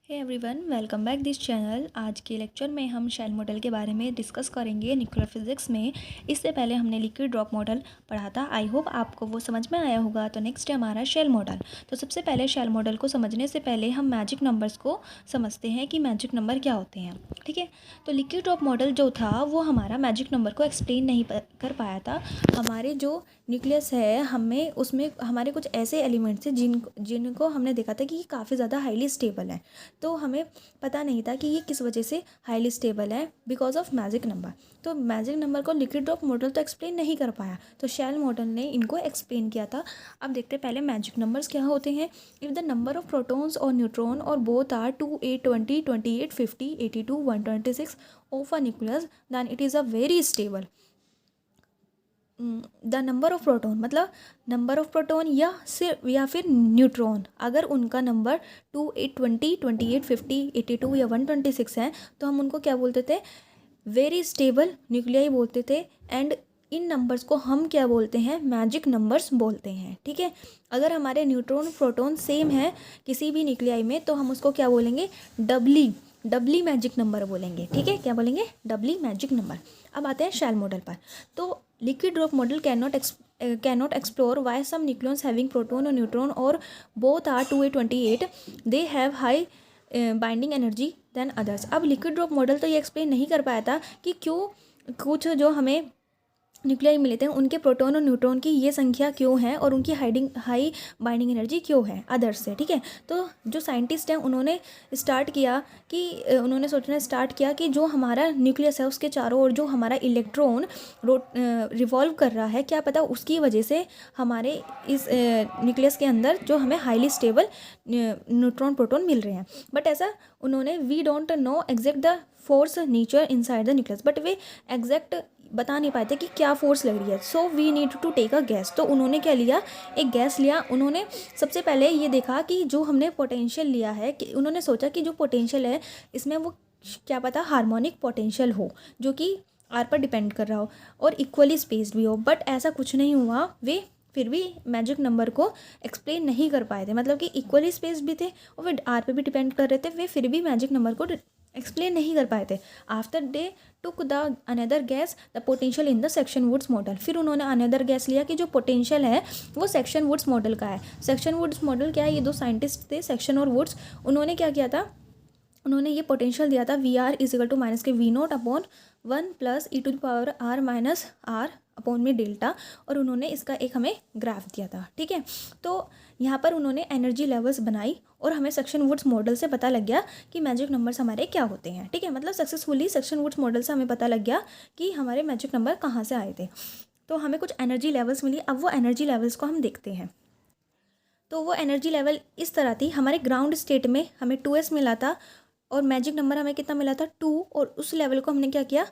Hey everyone, welcome back this channel. आज के lecture में हम शेल मॉडल के बारे में डिस्कस करेंगे न्यूक्लियर फिजिक्स में। इससे पहले हमने लिक्विड ड्रॉप मॉडल पढ़ा था। आई होप आपको वो समझ में आया होगा। तो नेक्स्ट है हमारा शेल मॉडल। तो सबसे पहले शेल मॉडल को समझने से पहले हम मैजिक नंबर्स को समझते हैं कि मैजिक नंबर क्या होते हैं। ठीक है, तो लिक्विड ड्रॉप मॉडल जो था वो हमारा मैजिक नंबर को एक्सप्लेन नहीं कर पाया था। हमारे जो न्यूक्लियस है हमें उसमें हमारे कुछ ऐसे एलिमेंट्स हैं जिनको हमने देखा था कि काफ़ी ज़्यादा हाईली स्टेबल है। तो हमें पता नहीं था कि ये किस वजह से हाईली स्टेबल है, बिकॉज ऑफ मैजिक नंबर। तो मैजिक नंबर को लिक्विड ड्रॉप मॉडल तो एक्सप्लेन नहीं कर पाया, तो शेल मॉडल ने इनको एक्सप्लेन किया था। अब देखते हैं पहले मैजिक नंबर्स क्या होते हैं। If the number of protons और न्यूट्रॉन और both are 2, 8, 20, 28, 50, 82, 126 of a nucleus, then it is a very stable. The number of proton मतलब नंबर ऑफ प्रोटॉन या फिर न्यूट्रॉन, अगर उनका नंबर 2, 8, 20, 28, 50, 82 या 126 है तो हम उनको क्या बोलते थे? वेरी स्टेबल न्यूक्लियाई बोलते थे। एंड इन नंबर्स को हम क्या बोलते हैं? मैजिक नंबर्स बोलते हैं। ठीक है, अगर हमारे न्यूट्रॉन प्रोटॉन सेम है किसी भी न्यूक्लियाई में तो हम उसको क्या बोलेंगे? डबली मैजिक नंबर बोलेंगे। ठीक है, क्या बोलेंगे? डबली मैजिक नंबर। अब आते हैं शेल मॉडल पर। तो liquid drop model cannot explore why some nucleons having proton or neutron or both are 2, 8, 28 they have high binding energy than others. अब लिक्विड ड्रॉप मॉडल तो ये एक्सप्लेन नहीं कर पाया था कि क्यों कुछ जो हमें न्यूक्लियाई मिले थे उनके प्रोटॉन और न्यूट्रॉन की ये संख्या क्यों है और उनकी हाई बाइंडिंग एनर्जी क्यों है अदर्स से। ठीक है, तो जो साइंटिस्ट हैं उन्होंने सोचना स्टार्ट किया कि जो हमारा न्यूक्लियस है उसके चारों ओर जो हमारा इलेक्ट्रॉन रिवॉल्व कर रहा है, क्या पता उसकी वजह से हमारे इस न्यूक्लियस के अंदर जो हमें हाईली स्टेबल न्यूट्रॉन प्रोटॉन मिल रहे हैं। बट ऐसा उन्होंने we don't know exact the force nature inside the nucleus, but वे एग्जैक्ट बता नहीं पाते कि क्या फोर्स लग रही है। So we need to take a guess. तो उन्होंने क्या लिया? एक गैस लिया। उन्होंने सबसे पहले ये देखा कि जो हमने पोटेंशियल लिया है कि उन्होंने सोचा कि जो पोटेंशियल है इसमें वो क्या पता हार्मोनिक पोटेंशियल हो जो कि आर पर डिपेंड कर रहा हो और इक्वली स्पेस्ड भी हो। बट ऐसा कुछ नहीं हुआ। वे फिर भी मैजिक नंबर को एक्सप्लेन नहीं कर पाए थे, मतलब कि इक्वली स्पेस्ड भी थे और वे आर पे भी डिपेंड कर रहे थे। वे फिर भी मैजिक नंबर को एक्सप्लेन नहीं कर पाए थे। After they took the another guess the potential in the Saxon Woods model. फिर उन्होंने अनदर गैस लिया कि जो पोटेंशियल है वो सेक्शन वुड्स मॉडल का है। सेक्शन वुड्स मॉडल क्या है? ये दो साइंटिस्ट थे, सेक्शन और वुड्स। उन्होंने क्या किया था? उन्होंने ये पोटेंशियल दिया था V R is equal to minus K V not upon 1 plus e to the power R minus R upon में डेल्टा, और उन्होंने इसका एक हमें ग्राफ दिया था। ठीक है, तो यहाँ पर उन्होंने एनर्जी लेवल्स बनाई और हमें सेक्शन वुड्स मॉडल से पता लग गया कि मैजिक नंबर्स हमारे क्या होते हैं। ठीक है, मतलब सक्सेसफुली सेक्शन वुड्स मॉडल से हमें पता लग गया कि हमारे मैजिक नंबर कहाँ से आए थे। तो हमें कुछ एनर्जी लेवल्स मिली। अब वो एनर्जी लेवल्स को हम देखते हैं। तो वो एनर्जी लेवल इस तरह थी। हमारे ग्राउंड स्टेट में हमें 2s मिला था और मैजिक नंबर हमें कितना मिला था? 2, और उस लेवल को हमने क्या किया?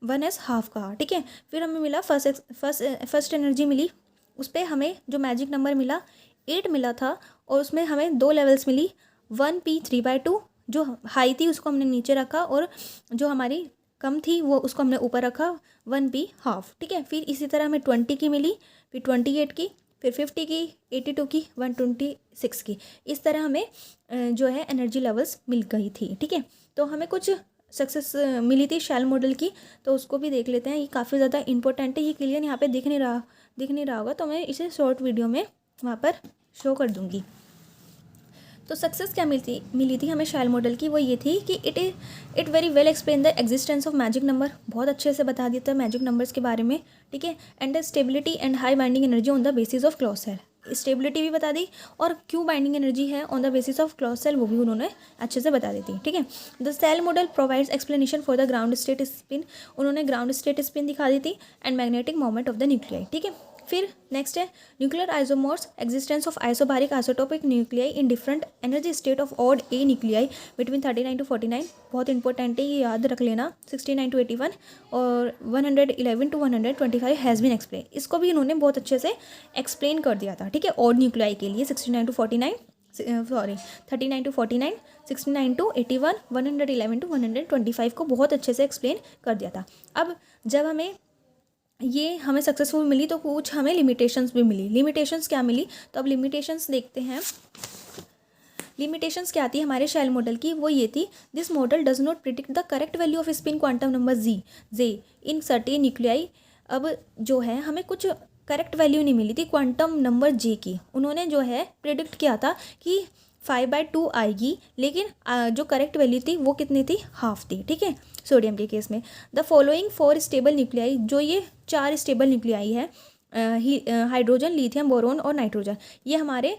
1s हाफ कहा। ठीक है, फिर हमें मिला फर्स्ट एनर्जी मिली, उस पर हमें जो मैजिक नंबर मिला 8 मिला था और उसमें हमें 2 लेवल्स मिली। 1p 3/2 जो हाई थी उसको हमने नीचे रखा और जो हमारी कम थी वो उसको हमने ऊपर रखा, 1p हाफ। ठीक है, फिर इसी तरह हमें 20 की मिली, फिर 28 की, फिर 50 की, 82 की, 126 की। इस तरह हमें जो है एनर्जी लेवल्स मिल गई थी। ठीक है, तो हमें कुछ सक्सेस मिली थी शेल मॉडल की, तो उसको भी देख लेते हैं। ये काफ़ी ज़्यादा इंपॉर्टेंट है। ये क्लियर यहाँ पे दिख नहीं रहा होगा, तो मैं इसे शॉर्ट वीडियो में वहाँ पर शो कर दूँगी। तो सक्सेस क्या मिली थी हमें शेल मॉडल की? वो ये थी कि it very well explain the existence of magic number. बहुत अच्छे से बता दिया था मैजिक नंबर्स के बारे में। ठीक है, and the stability and high binding energy on the basis of close shell. Stability भी बता दी और क्यों बाइंडिंग एनर्जी है on the basis of close shell वो भी उन्होंने अच्छे से बता दी थी। ठीक है, the shell model provides explanation for the ground state spin. उन्होंने ग्राउंड स्टेट स्पिन दिखा दी थी and magnetic moment of the nuclei. ठीक है, फिर नेक्स्ट है nuclear isomers, existence of isobaric isotopic nuclei in different energy state of odd A nuclei between 39 to 49। बहुत important है, ये याद रख लेना। 69 to 81 और 111 to 125 हैज़ बीन एक्सप्लेन। इसको भी इन्होंने बहुत अच्छे से एक्सप्लेन कर दिया था। ठीक है, ऑड न्यूक्लियाई के लिए 39 to 49 39 to 49, 69 to 81, 111 to 125 को बहुत अच्छे से एक्सप्लेन कर दिया था। अब जब हमें सक्सेसफुल मिली तो कुछ हमें लिमिटेशंस भी मिली। लिमिटेशंस क्या मिली? तो अब लिमिटेशंस देखते हैं। लिमिटेशंस क्या आती है हमारे शेल मॉडल की, वो ये थी, this model does not predict the correct value off spin quantum number J in certain nuclei. अब जो है हमें कुछ करेक्ट वैल्यू नहीं मिली थी क्वांटम नंबर जे की। उन्होंने जो है प्रिडिक्ट किया था कि 5/2 आएगी, लेकिन जो करेक्ट वैल्यू थी वो कितनी थी, हाफ थी। ठीक है, सोडियम के केस में द फॉलोइंग 4 स्टेबल न्यूक्लियाई, जो ये 4 स्टेबल न्यूक्लियाई है, हाइड्रोजन, लिथियम, बोरोन और नाइट्रोजन, ये हमारे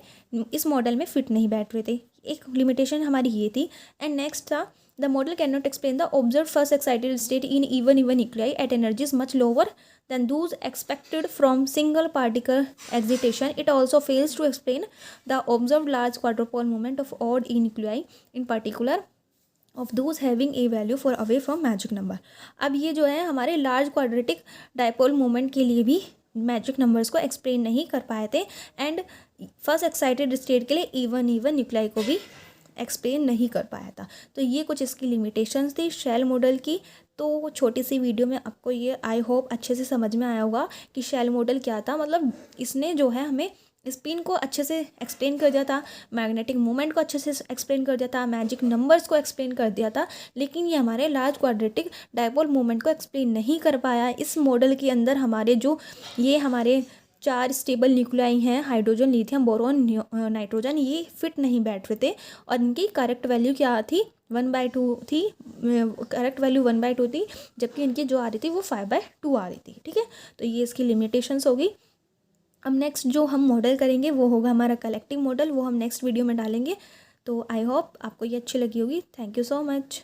इस मॉडल में फिट नहीं बैठ रहे थे। एक लिमिटेशन हमारी ये थी। एंड नेक्स्ट था, the model can not explain the observe first excited state in even nuclei at energies much lower than those expected from single particle excitation. It also fails to explain the observed large quadrupole moment of odd nuclei, in particular of those having a value for away from magic number. अब ये जो है हमारे large quadratic dipole moment के लिए भी magic numbers को explain नहीं कर पाए थे, एंड फर्स्ट एक्साइटेड स्टेट के लिए इवन न्यूक्लियाई को भी एक्सप्लेन नहीं कर पाया था। तो ये कुछ इसकी लिमिटेशंस थी शेल मॉडल की। तो छोटी सी वीडियो में आपको ये आई होप अच्छे से समझ में आया होगा कि शेल मॉडल क्या था। मतलब इसने जो है हमें स्पिन को अच्छे से एक्सप्लेन कर दिया था, मैग्नेटिक मोमेंट को अच्छे से एक्सप्लेन कर दिया था, मैजिक नंबर्स को एक्सप्लेन कर दिया था, लेकिन ये हमारे लार्ज क्वाड्रेटिक डायपोल मोमेंट को एक्सप्लेन नहीं कर पाया। इस मॉडल के अंदर हमारे जो ये हमारे 4 स्टेबल न्यूक्लियाई हैं, हाइड्रोजन, लिथियम, बोरोन, नाइट्रोजन, ये फिट नहीं बैठ रहे थे और इनकी करेक्ट वैल्यू क्या थी, 1/2 थी। करेक्ट वैल्यू 1/2 थी, जबकि इनकी जो आ रही थी वो 5/2 आ रही थी। ठीक है, तो ये इसकी लिमिटेशंस होगी। अब नेक्स्ट जो हम मॉडल करेंगे वो होगा हमारा कलेक्टिव मॉडल, वो हम नेक्स्ट वीडियो में डालेंगे। तो आई होप आपको ये अच्छी लगी होगी। Thank you so much.